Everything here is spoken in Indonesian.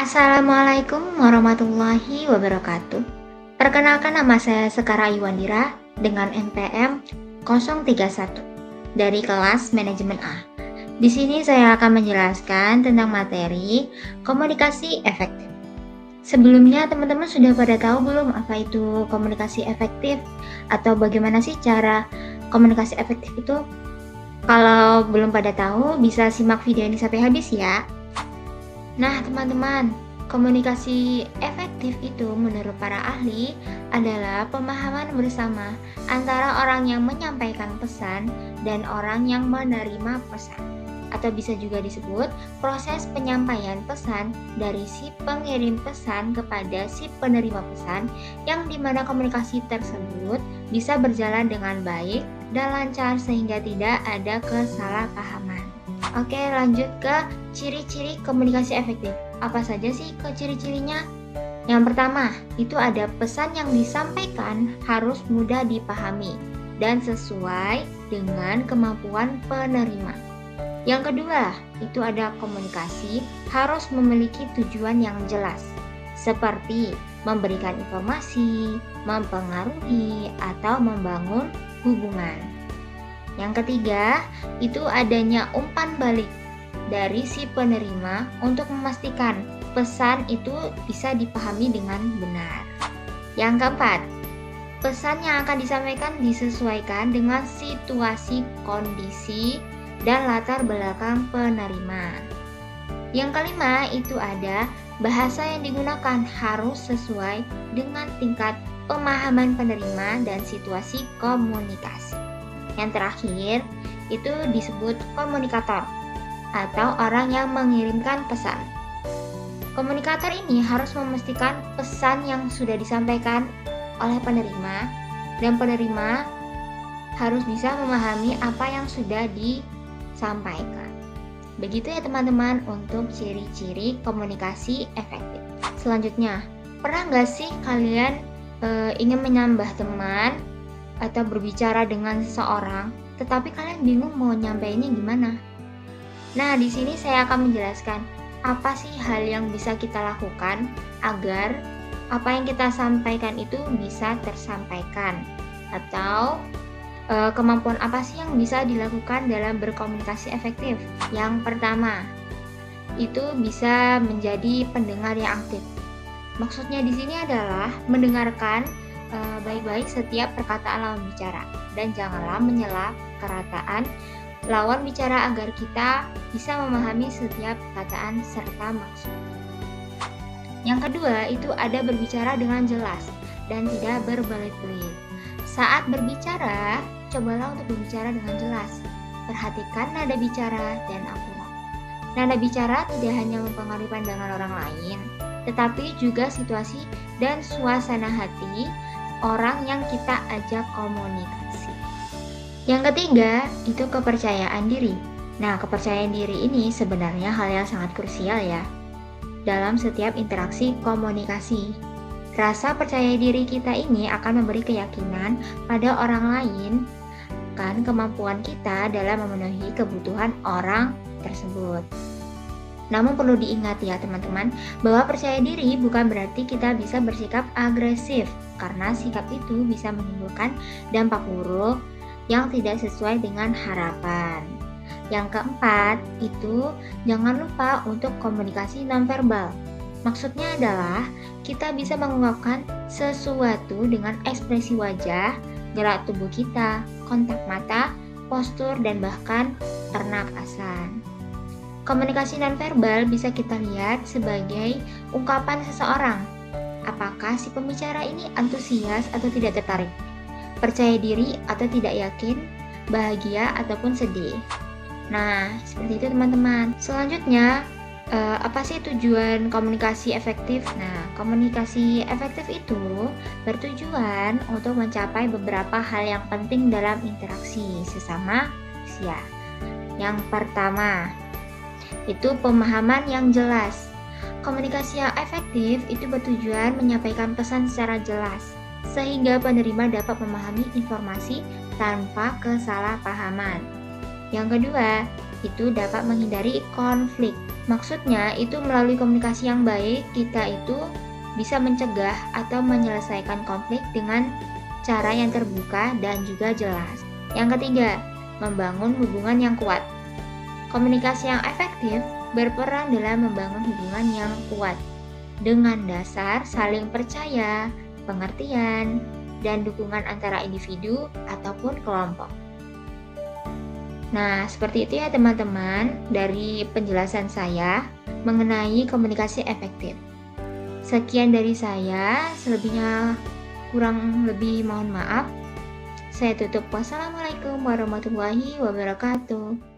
Assalamualaikum warahmatullahi wabarakatuh. Perkenalkan, nama saya Sekar Ayuandira dengan NPM 031 dari kelas Manajemen A. Di sini saya akan menjelaskan tentang materi komunikasi efektif. Sebelumnya teman-teman sudah pada tahu belum apa itu komunikasi efektif atau bagaimana sih cara komunikasi efektif itu? Kalau belum pada tahu, bisa simak video ini sampai habis ya. Nah, teman-teman, komunikasi efektif itu menurut para ahli adalah pemahaman bersama antara orang yang menyampaikan pesan dan orang yang menerima pesan. Atau bisa juga disebut proses penyampaian pesan dari si pengirim pesan kepada si penerima pesan, yang dimana komunikasi tersebut bisa berjalan dengan baik dan lancar sehingga tidak ada kesalahpahaman. Oke, lanjut ke ciri-ciri komunikasi efektif. Apa saja sih ciri-cirinya? Yang pertama, itu ada pesan yang disampaikan harus mudah dipahami dan sesuai dengan kemampuan penerima. Yang kedua, itu ada komunikasi harus memiliki tujuan yang jelas, seperti memberikan informasi, mempengaruhi, atau membangun hubungan. Yang ketiga, itu adanya umpan balik dari si penerima untuk memastikan pesan itu bisa dipahami dengan benar. Yang keempat, pesan yang akan disampaikan disesuaikan dengan situasi, kondisi, dan latar belakang penerima. Yang kelima, itu ada bahasa yang digunakan harus sesuai dengan tingkat pemahaman penerima dan situasi komunikasi. Yang terakhir, itu disebut komunikator atau orang yang mengirimkan pesan. Komunikator ini harus memastikan pesan yang sudah disampaikan oleh penerima, dan penerima harus bisa memahami apa yang sudah disampaikan. Begitu ya teman-teman untuk ciri-ciri komunikasi efektif. Selanjutnya, pernah nggak sih kalian ingin menambah teman atau berbicara dengan seseorang, tetapi kalian bingung mau nyampeinnya gimana? Nah, di sini saya akan menjelaskan apa sih hal yang bisa kita lakukan agar apa yang kita sampaikan itu bisa tersampaikan, atau kemampuan apa sih yang bisa dilakukan dalam berkomunikasi efektif. Yang pertama, itu bisa menjadi pendengar yang aktif. Maksudnya di sini adalah mendengarkan baik-baik setiap perkataan lawan bicara, dan janganlah menyela perkataan lawan bicara agar kita bisa memahami setiap perkataan serta maksud. Yang kedua, itu ada berbicara dengan jelas dan tidak berbelit-belit. Saat berbicara, cobalah untuk berbicara dengan jelas. Perhatikan nada bicara dan akurat. Nada bicara tidak hanya mempengaruhi pandangan orang lain, tetapi juga situasi dan suasana hati orang yang kita ajak komunikasi. Yang ketiga, itu kepercayaan diri. Nah, kepercayaan diri ini sebenarnya hal yang sangat krusial ya dalam setiap interaksi komunikasi. Rasa percaya diri kita ini akan memberi keyakinan pada orang lain kan kemampuan kita dalam memenuhi kebutuhan orang tersebut. Namun perlu diingat ya teman-teman, bahwa percaya diri bukan berarti kita bisa bersikap agresif, karena sikap itu bisa menimbulkan dampak buruk yang tidak sesuai dengan harapan. Yang keempat, itu jangan lupa untuk komunikasi nonverbal. Maksudnya adalah kita bisa mengungkapkan sesuatu dengan ekspresi wajah, gerak tubuh kita, kontak mata, postur, dan bahkan pernapasan. Komunikasi nonverbal bisa kita lihat sebagai ungkapan seseorang. Apakah si pembicara ini antusias atau tidak tertarik, percaya diri atau tidak yakin, bahagia ataupun sedih. Nah, seperti itu teman-teman. Selanjutnya, apa sih tujuan komunikasi efektif? Nah, komunikasi efektif itu bertujuan untuk mencapai beberapa hal yang penting dalam interaksi sesama manusia. Yang pertama, itu pemahaman yang jelas. Komunikasi yang efektif itu bertujuan menyampaikan pesan secara jelas, sehingga penerima dapat memahami informasi tanpa kesalahpahaman. Yang kedua, itu dapat menghindari konflik. Maksudnya itu melalui komunikasi yang baik kita itu bisa mencegah atau menyelesaikan konflik dengan cara yang terbuka dan juga jelas. Yang ketiga, membangun hubungan yang kuat. Komunikasi yang efektif berperan dalam membangun hubungan yang kuat dengan dasar saling percaya, pengertian, dan dukungan antara individu ataupun kelompok. Nah, seperti itu ya teman-teman dari penjelasan saya mengenai komunikasi efektif. Sekian dari saya, selebihnya kurang lebih mohon maaf. Saya tutup. Wassalamualaikum warahmatullahi wabarakatuh.